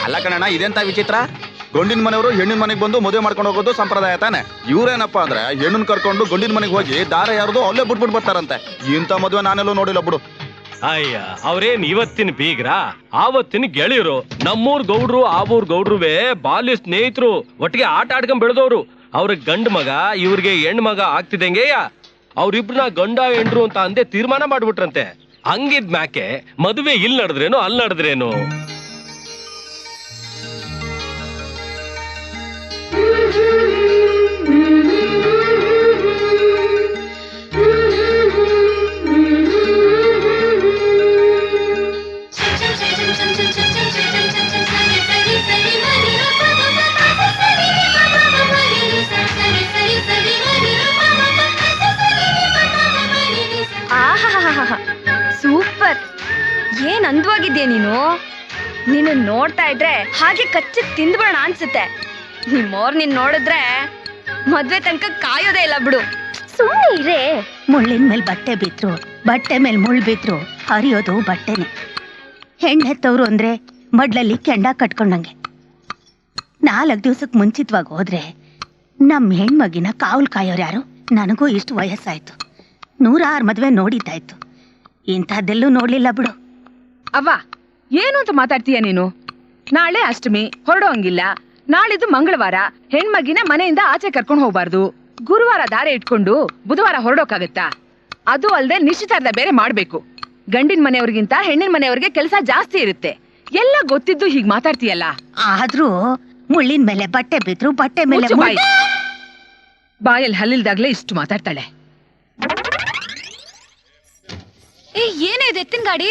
ಅಲ್ಲ ಕಣಣ್ಣ, ಇದೆಂತ ವಿಚಿತ್ರ? ಗಂಡಿನ ಮನೆಯವರು ಹೆಣ್ಣಿನ ಮನೆಗೆ ಬಂದು ಮದುವೆ ಮಾಡ್ಕೊಂಡು ಹೋಗೋದು ಸಂಪ್ರದಾಯ ತಾನೆ. ಇವ್ರೇನಪ್ಪ ಅಂದ್ರೆ ಹೆಣ್ಣನ್ ಕರ್ಕೊಂಡು ಗಂಡಿನ ಮನೆಗೆ ಹೋಗಿ ದಾರ ಯಾರ್ದು ಅಲ್ಲೇ ಬಿಟ್ಬಿಟ್ಟು ಬರ್ತಾರಂತೆ. ಇಂಥ ಮದುವೆ ನಾನೆಲ್ಲೂ ನೋಡಿಲ್ಲ ಬಿಡು. ಅಯ್ಯ, ಅವ್ರೇನ್ ಇವತ್ತಿನ ಬೀಗ್ರ, ಆವತ್ತಿನ ಗೆಳೆಯರು. ನಮ್ಮೂರ್ ಗೌಡ್ರು ಆವೂರ್ ಗೌಡ್ರುವೆ ಬಾಲ್ಯ ಸ್ನೇಹಿತರು, ಒಟ್ಟಿಗೆ ಆಟ ಆಡ್ಕೊಂಡ್ ಬೆಳೆದವ್ರು. ಅವ್ರಿಗೆ ಗಂಡ್ ಮಗ, ಇವ್ರಿಗೆ ಹೆಣ್ ಮಗ ಆಗ್ತಿದಂಗೆಯ ಅವ್ರಿಬ್ರನ್ನ ಗಂಡ ಹೆಂಡ್ರು ಅಂತ ಅಂದೇ ತೀರ್ಮಾನ ಮಾಡ್ಬಿಟ್ರಂತೆ. ಹಂಗಿದ್ ಮ್ಯಾಕೆ ಮದುವೆ ಇಲ್ಲಿ ನಡೆದ್ರೇನು ಅಲ್ಲಿ ನಡೆದ್ರೇನು? ಸೂಪರ್! ಏನ್ ಅಂದವಾಗಿದ್ಯಾ ನೀನು. ನೀನು ನೋಡ್ತಾ ಇದ್ರೆ ಹಾಗೆ ಕಚ್ಚಿ ತಿಂದ್ಬೇಡ ಅನ್ಸುತ್ತೆ. ನಿಮ್ಮೋರ್ ನೀನ್ ನೋಡಿದ್ರೆ ಮದ್ವೆ ತನಕ ಕಾಯೋದೇ ಇಲ್ಲ ಬಿಡು. ಸುಮ್ಮನೆ ಇರೇ. ಮುಳ್ಳಿನ ಮೇಲೆ ಬಟ್ಟೆ ಬಿದ್ರು, ಬಟ್ಟೆ ಮೇಲೆ ಮುಳ್ಳು ಬಿದ್ರು ಹರಿಯೋದು ಬಟ್ಟೆನೆ. ಹೆಣ್ಣೆತ್ತವ್ರು ಅಂದ್ರೆ ಮಡ್ಲಲ್ಲಿ ಕೆಂಡ ಕಟ್ಕೊಂಡಂಗೆ. 4 ದಿವ್ಸಕ್ಕೆ ಮುಂಚಿತವಾಗಿ ಹೋದ್ರೆ ನಮ್ ಹೆಣ್ಮಗಿನ ಕಾವಲ್ ಕಾಯೋರು ಯಾರು? ನನಗೂ ಇಷ್ಟು ವಯಸ್ಸಾಯ್ತು, 106 ಮದ್ವೆ ನೋಡಿದ್ದಾಯ್ತು, ಇಂಥದ್ದೆಲ್ಲೂ ನೋಡ್ಲಿಲ್ಲ ಬಿಡು. ಅವ್ವ, ಏನು ಅಂತ ಮಾತಾಡ್ತೀಯ ನೀನು? ನಾಳೆ ಅಷ್ಟಮಿ, ಹೊರಡೋಂಗಿಲ್ಲ. ನಾಳಿದ್ದು ಮಂಗಳವಾರ, ಹೆಣ್ಮಗಿನ ಮನೆಯಿಂದ ಆಚೆ ಕರ್ಕೊಂಡು ಹೋಗ್ಬಾರ್ದು. ಗುರುವಾರ ದಾರೆ ಇಟ್ಕೊಂಡು ಬುಧವಾರ ಹೊರಡೋಕಾಗತ್ತಾ? ಅದು ಅಲ್ಲದೆ ನಿಶ್ಚಿತಾರ್ಥ ಬೇರೆ ಮಾಡ್ಬೇಕು. ಗಂಡಿನ ಮನೆಯವ್ರಿಗಿಂತ ಹೆಣ್ಣಿನ ಮನೆಯವ್ರಿಗೆ ಕೆಲಸ ಜಾಸ್ತಿ ಇರುತ್ತೆ. ಎಲ್ಲ ಗೊತ್ತಿದ್ದು ಹೀಗ್ ಮಾತಾಡ್ತೀಯಲ್ಲ. ಆದ್ರೂ ಮುಳ್ಳಿನ ಮೇಲೆ ಬಟ್ಟೆ ಬಿದ್ರು, ಬಟ್ಟೆ ಮೇಲೆ ಬಾಯಲ್ಲಿ ಹಲ್ಲಿಲ್ದಾಗ್ಲೇ ಇಷ್ಟು ಮಾತಾಡ್ತಾಳೆ. ಏನೇ ಇದು ಎತ್ತಿನ ಗಾಡಿ?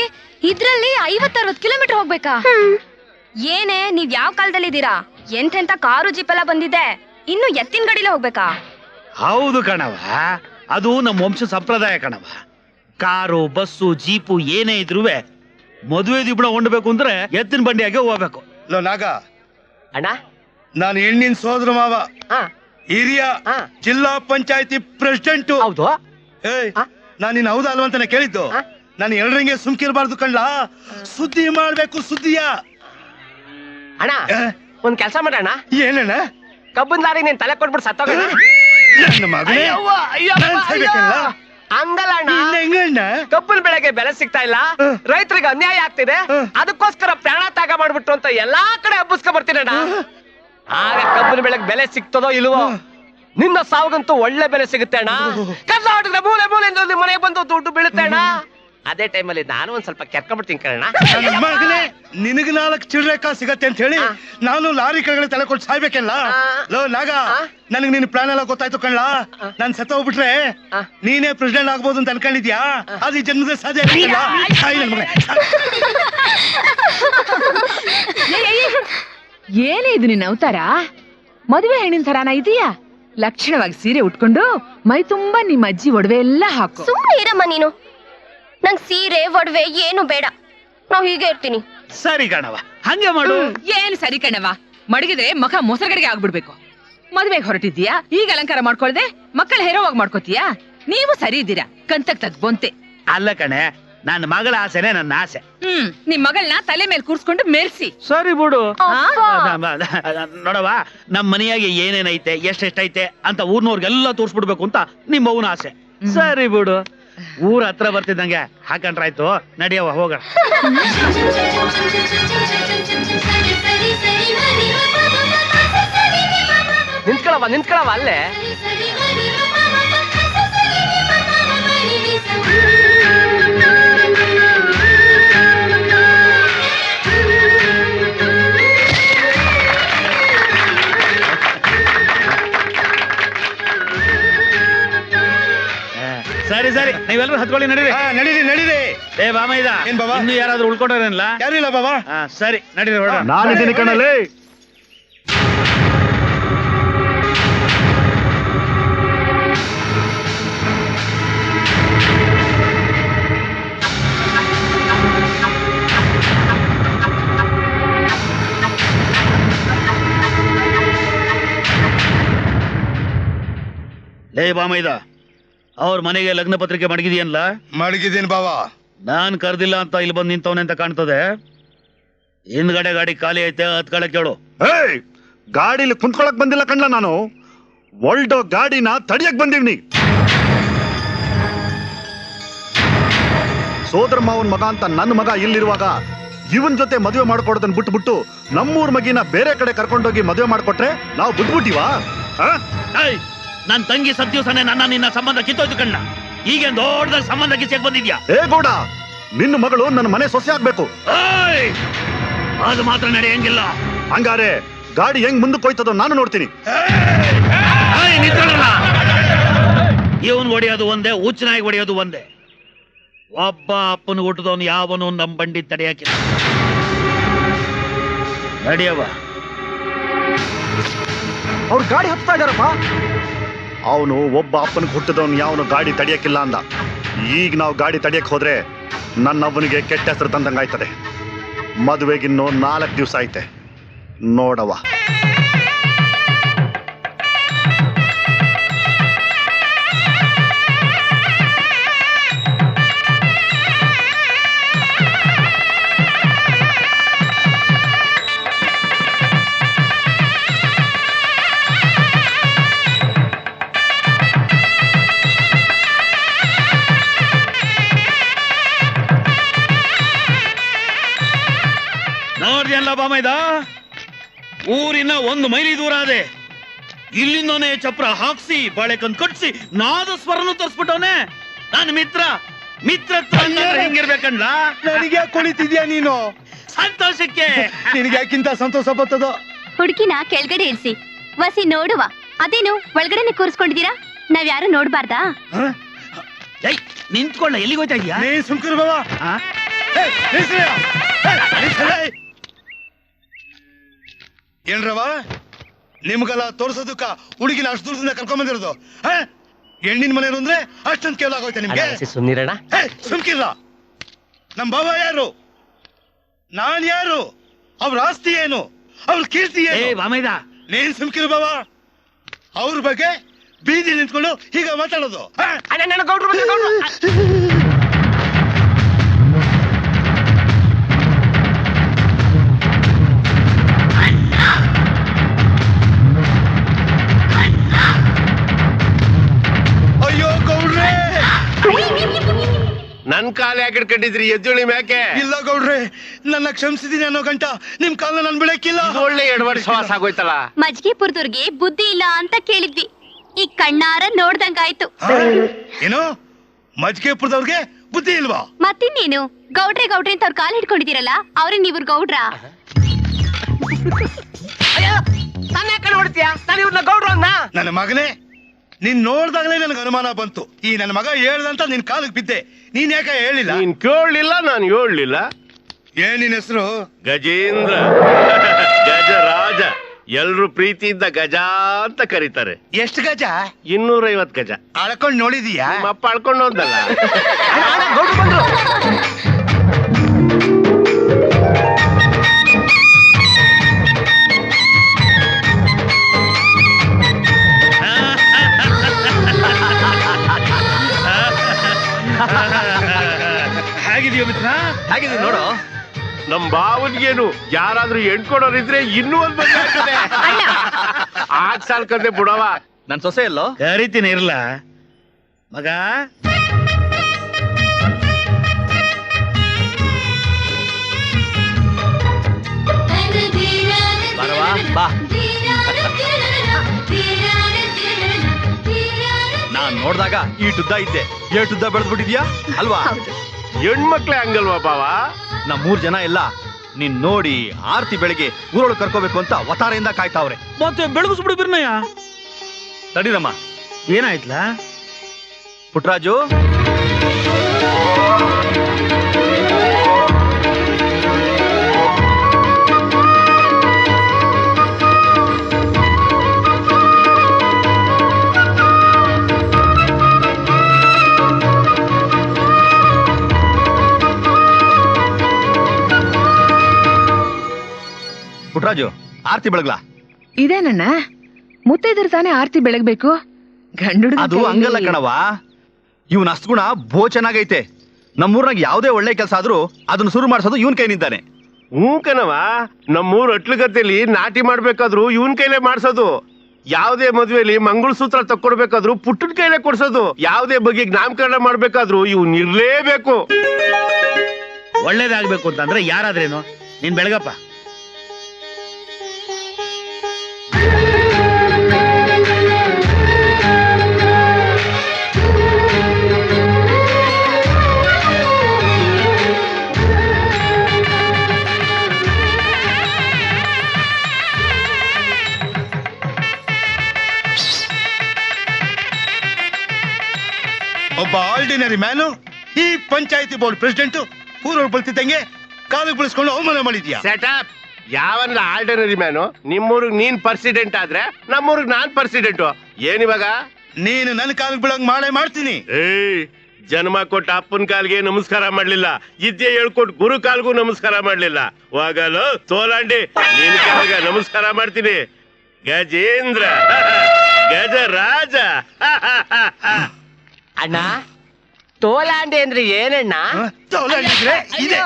ಇದ್ರಲ್ಲಿ 50-60 ಕಿಲೋಮೀಟರ್ ಹೋಗ್ಬೇಕಾ? ಏನೇ, ನೀವ್ ಯಾವ ಕಾಲದಲ್ಲಿದ್ದೀರಾ? ಎಂತೆಂತ ಕಾರು ಜೀಪ್ ಎಲ್ಲ ಬಂದಿದೆ, ಇನ್ನು ಎತ್ತಿನ ಗಾಡಿಲೇ ಹೋಗ್ಬೇಕಾ? ಹೌದು ಕಣವ, ಅದು ನಮ್ಮ ವಂಶ ಸಂಪ್ರದಾಯ ಕಣವ. ಕಾರು, ಬಸ್ಸು, ಜೀಪು ಏನೇ ಇದ್ರುವೆ ಮದುವೆ ದಿಬ್ಬಣ ಹೊಂಡ್ಬೇಕು ಅಂದ್ರೆ ಎತ್ತಿನ ಬಂಡಿಯಾಗೆ ಹೋಗ್ಬೇಕು. ಲೋ ನಾಗ ಅಣ್ಣ, ನಾನು ಹೆಣ್ಣಿನ ಸೋದರ ಮಾವ, ಹಿರಿಯ ಜಿಲ್ಲಾ ಪಂಚಾಯತಿ ಪ್ರೆಸಿಡೆಂಟ್. ಹೌದು. ನಾನು ನಿನ್ನ ಹೌದಾ ಅಲ್ವ ಅಂತಾನೆ ಕೇಳಿದ್ದು. ನಾನು ಎಲ್ಲರಂಗೆ ಸುಮ್ಕಿರ್ಬಾರ್ದು ಕಣ್ಲಾ, ಸುದ್ದಿ ಮಾಡ್ಬೇಕು. ಸುದ್ದಿಯ ಅಣ್ಣ, ಒಂದ್ ಕೆಲ್ಸ ಮಾಡೋಣ. ಏನಣ್ಣ? ಕಬ್ಬನ್ ಲಾರಿ ನೀನ್ ತಲೆ ಕೊಟ್ಬಿಟ್ಟು ಸತ್ತೋಗೋಣ. ನನ್ನ ಮಗನೇ, ಹಂಗಲ್ಲ ಅಣ್ಣ, ಹೆಂಗಣ್ಣ? ಕಬ್ಬನ್ ಬೆಳೆಗೆ ಬೆಲೆ ಸಿಗ್ತಾ ಇಲ್ಲ, ರೈತರಿಗೆ ಅನ್ಯಾಯ ಆಗ್ತಿದೆ, ಅದಕ್ಕೋಸ್ಕರ ಪ್ರಾಣ ತ್ಯಾಗ ಮಾಡ್ಬಿಟ್ರು ಅಂತ ಎಲ್ಲಾ ಕಡೆ ಹಬ್ಬಸ್ಕೊ ಬರ್ತೀನಣ್ಣ. ಆಗ ಕಬ್ಬನ್ ಬೆಳೆಗೆ ಬೆಲೆ ಸಿಗ್ತದೋ ಇಲ್ವೋ? ನಿನ್ನ ಸಾವುಗಂತೂ ಒಳ್ಳೆ ಬೆಲೆ ಸಿಗುತ್ತೆ ಅಣ್ಣ. ಕರ್ನಾಟಕದ ಮೂಲೆ ಮೂಲೆಯಿಂದ ನಿಮ್ಮ ಮನೆಗೆ ಬಂದು ದುಡ್ಡು ಬೀಳುತ್ತೆ ಅಣ್ಣ. ಅದೇ ಟೈಮಲ್ಲಿ ನಾನು ಒಂದ್ ಸ್ವಲ್ಪ ಕೆರ್ಕೊಂಡ್ಬಿಡ್ತೀನಿ ಕಣ. ಮಗನೇ, ನಿನಗೆ 4 ಚಿಲ್ಲರೆ ಕಾಸು ಸಿಗತ್ತೆ ಅಂತ ಹೇಳಿ ನಾನು ಲಾರಿ ಕೆಳಗಡೆ ತಲೆ ಕೊಟ್ಟು ಸಾಯ್ಬೇಕಲ್ಲ? ಲೋ ನಾಗ, ನನಗೆ ನಿನ್ ಪ್ಲಾನ್ ಎಲ್ಲ ಗೊತ್ತಾಯ್ತು ಕಣ್ಲಾ. ನಾನ್ ಸತ್ತ ಹೋಗ್ಬಿಟ್ರೆ ನೀನೇ ಪ್ರೆಸಿಡೆಂಟ್ ಆಗ್ಬೋದು ಅಂತ ಅನ್ಕೊಂಡಿದ್ಯಾ? ಅದು ಈ ಜನ್ಮದ ಸಾಧ್ಯ ಇಲ್ಲ. ಏನೇ ಇದು ನಿನ್ನ ಅವತಾರ? ಮದುವೆ ಹೆಣ್ಣಿನ ತರಾನ ಇದೆಯಾ? ಲಕ್ಷಣವಾಗಿ ಸೀರೆ ಉಟ್ಕೊಂಡು ಮೈ ತುಂಬಾ ನಿಮ್ಮ ಅಜ್ಜಿ ಒಡವೆ ಎಲ್ಲ ಹಾಕು. ಸುಮ್ಮನೆ ಇರಮ್ಮ ನೀನು. ನಂಗ್ ಸೀರೆ ಒಡವೆ ಏನು ಬೇಡ, ನಾವ್ ಹೀಗೆ ಇರ್ತೀನಿ. ಸರಿ ಕಣವ, ಹಂಗೆ ಮಾಡು. ಏನ್ ಸರಿ ಕಣವ, ಮಡಗಿದ್ರೆ ಮಖ ಮೊಸರುಗಡೆಗೆ ಆಗ್ಬಿಡ್ಬೇಕು. ಮದ್ವೆಗೆ ಹೊರಟಿದ್ದೀಯಾ, ಈಗ ಅಲಂಕಾರ ಮಾಡ್ಕೊಳ್ದೆ ಮಕ್ಕಳ ಹೆರೋವಾಗಿ ಮಾಡ್ಕೋತೀಯಾ? ನೀವು ಸರಿ ಇದ್ದೀರಾ, ಕಂತಕ್ ತಗ್ ಬೊಂತೆ. ಅಲ್ಲ ಕಣೆ, ನನ್ನ ಮಗಳ ಆಸೆನೆ ನನ್ನ ಆಸೆ. ನಿಮ್ ಮಗಳನ್ನ ತಲೆ ಮೇಲೆ ಕೂರ್ಸ್ಕೊಂಡು ಮೆರ್ಸಿ. ಸರಿ ಬಿಡು. ನೋಡವ, ನಮ್ ಮನೆಯಾಗೆ ಏನೇನೈತೆ, ಎಷ್ಟೆಷ್ಟೈತೆ ಅಂತ ಊರ್ನವ್ರಿಗೆಲ್ಲ ತೋರ್ಸ್ಬಿಡ್ಬೇಕು ಅಂತ ನಿಮ್ಮ ಅವನ ಆಸೆ. ಸರಿ ಬಿಡು, ಊರ ಹತ್ರ ಬರ್ತಿದ್ದಂಗೆ ಹಾಕೊಂಡ್ರಾಯ್ತು. ನಡಿಯವ, ಹೋಗ. ನಿಂತ್ಕೊಳವ ಅಲ್ಲೇ. ಸರಿ ಸರಿ, ನೀವೆಲ್ಲರೂ ಹತ್ಕೊಳ್ಳಿ, ನಡೀರಿ. ನಡೀರಿ ನಡೀರಿ. ಏ ಬಾಮೈದ, ಏನ್ ಬಾಬಾ? ಇನ್ನು ಯಾರಾದ್ರೂ ಉಳ್ಕೊಂಡ್ರೇನಿಲ್ಲ? ಯಾರಿಲ್ಲ ಬಾಬಾ. ಸರಿ ನಡೀರಿ, ಹೊರಡ. ನಾನಿದ್ದೀನಿ ಕಣಲ್ಲಿ. ಲೇ ಬಾಮೈದ, ಅವ್ರ ಮನೆಗೆ ಲಗ್ನ ಪತ್ರಿಕೆ ಮಡಗಿದೆಯಲ್ಲ? ಮಡಗಿದ್ದೀನಿ ಬಾವ. ನಾನ್ ಕರ್ದಿಲ್ಲ ಅಂತ ಇಲ್ಲಿ ಬಂದು ನಿಂತವನೆ ಅಂತ ಕಾಣ್ತದೆ. ಹಿಂದ್ಗಡೆ ಗಾಡಿ ಖಾಲಿ ಐತೆ, ಹತ್ ಕಡೆ ಕೇಳು. ಏಯ್, ಗಾಡಿಲಿ ಕುಂತ್ಕೊಳಕ್ ಬಂದಿಲ್ಲ ಕಣ್ಲ, ನಾನು ಒಳ್ಡೋ ಗಾಡಿನ ತಡಿಯಕ್ ಬಂದಿವ್ನಿ. ಸೋದರ ಮಾವನ್ ಮಗ ಅಂತ ನನ್ನ ಮಗ ಇಲ್ಲಿರುವಾಗ ಇವನ್ ಜೊತೆ ಮದುವೆ ಮಾಡ್ಕೊಡೋದನ್ನ ಬಿಟ್ಟು ನಮ್ಮೂರ್ ಮಗಿನ ಬೇರೆ ಕಡೆ ಕರ್ಕೊಂಡೋಗಿ ಮದುವೆ ಮಾಡ್ಕೊಟ್ರೆ ನಾವು ಬಿಟ್ಬಿಟ್ಟಿವಾ? ನನ್ ತಂಗಿ ಸತ್ಯಸನೆ ನನ್ನ ನಿನ್ನ ಸಂಬಂಧ ಕಿತ್ತೋಯ್ತು ಕಣ್ಣ. ಈಗೇನ್ ದೊಡ್ಡದಾಗ ಸಂಬಂಧ ಕಿಸಕ್ ಬಂದಿದ್ಯಾ? ಏ ಗೌಡ, ನಿನ್ನ ಮಗಳು ನನ್ನ ಮನೆ ಸೊಸೆ ಆಗ್ಬೇಕು. ಅದು ಮಾತ್ರ ನಡೆಯಂಗಿಲ್ಲ. ಹಂಗಾರೆ ಗಾಡಿ ಹೆಂಗ್ ಮುಂದಕ್ಕೆ ಹೋಯ್ತದೋ ನಾನು ನೋಡ್ತೀನಿ. ಇವನ್ ಹೊಡೆಯೋದು ಒಂದೇ, ಹುಚ್ಚನಾಗಿ ಹೊಡೆಯೋದು ಒಂದೇ. ಒಬ್ಬ ಅಪ್ಪನ ಹುಟ್ಟದವನು ಯಾವನು ನಮ್ ಬಂಡಿ ತಡೆಯಾಕಿಲ್ಲ. ನಡಿಯವ. ಅವ್ರು ಗಾಡಿ ಹತ್ತಾ ಇದಾರಪ್ಪ. ಅವನು ಒಬ್ಬ ಅಪ್ಪನಿಗೆ ಹುಟ್ಟದವನು ಯಾವನು ಗಾಡಿ ತಡಿಯಕ್ಕಿಲ್ಲ ಅಂದ. ಈಗ ನಾವು ಗಾಡಿ ತಡಿಯಕ್ ಹೋದ್ರೆ ನನ್ನ ಅವನಿಗೆ ಕೆಟ್ಟ ಹೆಸರು ತಂದಂಗಾಯ್ತದೆ. ಮದುವೆಗಿನ್ನು 4 ದಿವಸ ಐತೆ, ನೋಡವ. ನೋಡ್ದಲ್ಲ ಬಾಮೈದ, ಊರಿನ 1 ಮೈಲಿ ದೂರ ಅದೇ. ಇಲ್ಲಿಂದನೇ ಚಪ್ರ ಹಾಕ್ಸಿ ಬಾಳೆಕಂದ್ ಕಟ್ಸಿ ನಾದಸ್ವರನು ತರ್ಸ್ಬಿಟ್ಟವನೆ ನನ್ನ ಮಿತ್ರ ಹಿಂಗಿರ್ಬೇಕಂಡ್ಲ. ನನಗೆ ಯಾಕೆ ಕುಳಿತಿದ್ಯಾ ನೀನು? ಸಂತೋಷಕ್ಕೆ. ನಿನಗೆ ಯಾಕಿಂತ ಸಂತೋಷ ಬರ್ತದೋ? ಹುಡುಗಿನ ಕೆಳಗಡೆ ಇಳಿಸಿ ವಸಿ ನೋಡುವ. ಅದೇನು ಒಳಗಡೆನೆ ಕೂರಿಸ್ಕೊಂಡಿದ್ದೀರಾ? ನಾವ್ ಯಾರು ನೋಡ್ಬಾರ್ದಾ? ನಿಂತ್ಕೊಳ್ಳ, ಎಲ್ಲಿಗೆ ಹೋಯ್ತಾ ಇದೀಯಾ? ನೀನ್ ಸುಮ್ಕಿರು ಬಾವ. ಏನ್ರವ, ನಿಮ್ಗೆಲ್ಲ ತೋರ್ಸೋದಕ್ಕ ಹುಡುಗಿನ ಅಷ್ಟು ದೂರದಿಂದ ಕರ್ಕೊಂಡ್ ಬಂದಿರೋದು? ಹೆಣ್ಣಿನ ಮನೆಯವರು ಅಂದ್ರೆ ಅಷ್ಟೊಂದು ಕೇವಲ ಆಗೋಯ್ತಾ ನಿಮ್ಗೆ? ಸುಮ್ನಿರಣ. ಸುಮ್ಕಿಲ್ಲ. ನಮ್ ಬಾವ ಯಾರು? ನಾನ್ ಯಾರು? ಅವ್ರ ಆಸ್ತಿ ಏನು? ಅವ್ರ ಕೀರ್ತಿ ಏನು? ಬಾಮೈದ, ನೀನ್ ಸುಮ್ಕಿರು ಬಾವ. ಅವ್ರ ಬಗ್ಗೆ ಬೀದಿ ನಿಂತ್ಕೊಂಡು ಹೀಗ ಮಾತಾಡೋದು? ನನ್ನ ಗೌಡ್ರು ಬಂದ್ರು. ಅಯ್ಯೋ ಗೌಡ್ರೆ, ನನ್ ಕಾಲ ಯಾಕೆ ಹಿಡ್ಕೊಂಡಿದ್ರಿ? ಎಜ್ಜುಳಿ ಮ್ಯಾಕೆ. ಇಲ್ಲ ಗೌಡ್ರೆ, ನನ್ನ ಕ್ಷಮಿಸಿದೀನಿ ಅನ್ನೋ ಗಂಟ ನಿಮ್ ಕಾಲ ನನ್ ಬಿಡಕ್ಕಿಲ್ಲ. ಒಳ್ಳೆ 2 ವರ್ಷ ವಾಸ ಆಗೋಯ್ತಲ್ಲ. ಮಜ್ಜಿಗೆಪುರದವ್ರಿಗೆ ಬುದ್ಧಿ ಇಲ್ಲ ಅಂತ ಕೇಳಿದ್ವಿ, ಈ ಕಣ್ಣಾರ ನೋಡ್ದಂಗಾಯ್ತು. ಏನು, ಮಜ್ಜಿಗೆಪುರದವ್ರಿಗೆ ಬುದ್ಧಿ ಇಲ್ವಾ? ಮತ್ತಿನ್ನೇನು, ಗೌಡ್ರೆ ಅಂತ ಅವ್ರ ಕಾಲ್ ಹಿಡ್ಕೊಂಡಿದ್ದೀರಲ್ಲ, ಅವ್ರೇ ನೀವ್ರ ಗೌಡ್ರ? ನಾನು ಯಾಕೆ ನೋಡ್ತೀಯಾ? ನಾನು ಇವ್ರನ್ನ ಗೌಡ್ರು ಅನ್ನ. ನನ್ನ ಮಗನೇ, ನೀನ್ ನೋಡ್ದಾಗಲೇ ನನಗೆ ಅನುಮಾನ ಬಂತು. ಈ ನನ್ನ ಮಗ ಹೇಳ್ದಂತ ನಿನ್ ಕಾಲಕ್ಕೆ ಬಿದ್ದೆ. ನೀನ್ ಯಾಕೆ ಹೇಳಿಲ್ಲ? ನೀನ್ ಕೇಳಲಿಲ್ಲ, ನಾನು ಹೇಳಲಿಲ್ಲ. ಏನ್ ನಿನ್ ಹೆಸರು? ಗಜೇಂದ್ರ. ಗಜರಾಜ. ಎಲ್ರು ಪ್ರೀತಿಯಿಂದ ಗಜ ಅಂತ ಕರೀತಾರೆ. ಎಷ್ಟು ಗಜ? 250 ಗಜ. ಅಳ್ಕೊಂಡ್ ನೋಡಿದೀಯಾ? ಅಪ್ಪ ಅಳ್ಕೊಂಡು ಹೋದಲ್ಲ. ಗೌಡ್ರು ಬಂದ್ರು. ಹೇಗಿದೆಯೋ ಮಿತ್ರ? ಹೇಗಿದ್ದೀನಿ ನೋಡು. ನಮ್ ಬಾವನ್ಗೇನು ಯಾರಾದ್ರೂ ಹೆಣ್ಕೊಡೋರಿದ್ರೆ ಇನ್ನೂ ಒಂದ್ ಮದ್ವೆ ಆಗ್ತದೆ. ಆಗ್ ಸಾಲ್ಕಂದೆ ಬಿಡವ. ನನ್ ಸೊಸೆ ಎಲ್ಲೋ? ಕರಿತೀನಿ ಇರ್ಲ ಮಗ. ಬರವಾ ಬಾ. ನಾನ್ ನೋಡ್ದಾಗ ಈಟುದ್ದ ಇದ್ದೆ, ಏಟುದ್ದ ಬೆಳೆದ್ಬಿಟ್ಟಿದ್ಯಾ ಅಲ್ವಾ? ಹೆಣ್ಮಕ್ಳೇ ಹಂಗಲ್ವಾ ಬಾವ? ನಮ್ 3 ಜನ ಎಲ್ಲ ನೀನ್ ನೋಡಿ ಆರ್ತಿ ಬೆಳಿಗ್ಗೆ ಊರೊಳಗೆ ಕರ್ಕೋಬೇಕು ಅಂತ ವತಾರೆಯಿಂದ ಕಾಯ್ತಾವ್ರೆ. ಮತ್ತೆ ಬೆಳಗಿಸ್ಬಿಡು ಬಿರ್ನಯ್ಯ. ತಡೀರಮ್ಮ. ಏನಾಯ್ತಲ್ಲ ಪುಟ್ರಾಜು? ಪುಟ್ರಾಜು, ಆರ್ತಿ ಬೆಳಗ್ಲಾ? ಇದೇನಣ್ಣ, ಮುತ್ತೈದರ್ ತಾನೇ ಆರ್ತಿ ಬೆಳಗ್ಬೇಕು. ಗಂಡು ಅದು ಹಂಗಲ್ಲ ಕಣವ, ಇವನ್ ಅಸ್ಗುಣ ಬೋ ಚೆನ್ನಾಗೈತೆ. ನಮ್ಮೂರ್ನಾಗ ಯಾವ್ದೇ ಒಳ್ಳೆ ಕೆಲಸ ಆದ್ರೂ ಅದನ್ನ ಶುರು ಮಾಡ್ಸೋದು ಇವನ್ ಕೈನಿದ್ದಾನೆ. ಹ್ಞೂ ಕಣವ, ನಮ್ಮೂರ್ ಅಟ್ಲಗತ್ತಲ್ಲಿ ನಾಟಿ ಮಾಡ್ಬೇಕಾದ್ರು ಇವನ್ ಕೈಲೇ ಮಾಡ್ಸೋದು. ಯಾವ್ದೇ ಮದ್ವೆಲಿ ಮಂಗಳಸೂತ್ರ ತಕ್ಕೊಡ್ಬೇಕಾದ್ರು ಪುಟ್ಟನ ಕೈಲೇ ಕೊಡ್ಸೋದು. ಯಾವ್ದೇ ಬಗೆಗೆ ನಾಮಕರಣ ಮಾಡ್ಬೇಕಾದ್ರು ಇವ್ನ್ ಇರ್ಲೇಬೇಕು. ಒಳ್ಳೇದಾಗ್ಬೇಕು ಅಂತಂದ್ರೆ ಯಾರಾದ್ರೇನು, ನೀನ್ ಬೆಳಗಪ್ಪ. ಒಬ್ಬ ಆರ್ಡಿನರಿ ಮ್ಯಾನು ಈ ಪಂಚಾಯತಿ ಬೋರ್ಡ್ ಪ್ರೆಸಿಡೆಂಟ್ ಊರವ್ರು ಬಲ್ತಿದ್ದಂಗೆ ಕಾಲು ಬಳಸ್ಕೊಂಡು ಅವಮಾನ ಮಾಡಿದ್ಯಾ? ಸೆಟಪ್. ಯಾವನ್ಲ ಆರ್ಡಿನರಿ ಮ್ಯಾನು? ನಿಮ್ಮೂರಿಗೆ ನೀನ್ ಪ್ರೆಸಿಡೆಂಟ್ ಆದ್ರೆ ನಮ್ಮೂರಿಗೆ ನಾನ್ ಪ್ರೆಸಿಡೆಂಟ್. ಏನಿವಾಗ ನೀನು ನನ್ನ ಕಾಲಿಗೆ ಬೀಳಂಗ್ ಮಾಡೇ ಮಾಡ್ತೀನಿ. ಏಯ್, ಜನ್ಮ ಕೊಟ್ಟ ಅಪ್ಪನ ಕಾಲ್ಗೆ ನಮಸ್ಕಾರ ಮಾಡ್ಲಿಲ್ಲ, ವಿದ್ಯೆ ಹೇಳ್ಕೊಟ್ ಗುರು ಕಾಲ್ಗೂ ನಮಸ್ಕಾರ ಮಾಡ್ಲಿಲ್ಲ. ಹೋಗಲು ತೋಲಾಂಡಿ, ನಿನ್ ಕಾಲ್ಗ ನಮಸ್ಕಾರ ಮಾಡ್ತೀನಿ. ಗಜೇಂದ್ರ ಗಜರಾಜ. ಅಣ್ಣ, ತೋಲಾಂಡಿ ಅಂದ್ರೆ ಏನಣ್ಣ? ತೋಲಾಂಡಿ ಅಂದ್ರೆ ಇದೆ.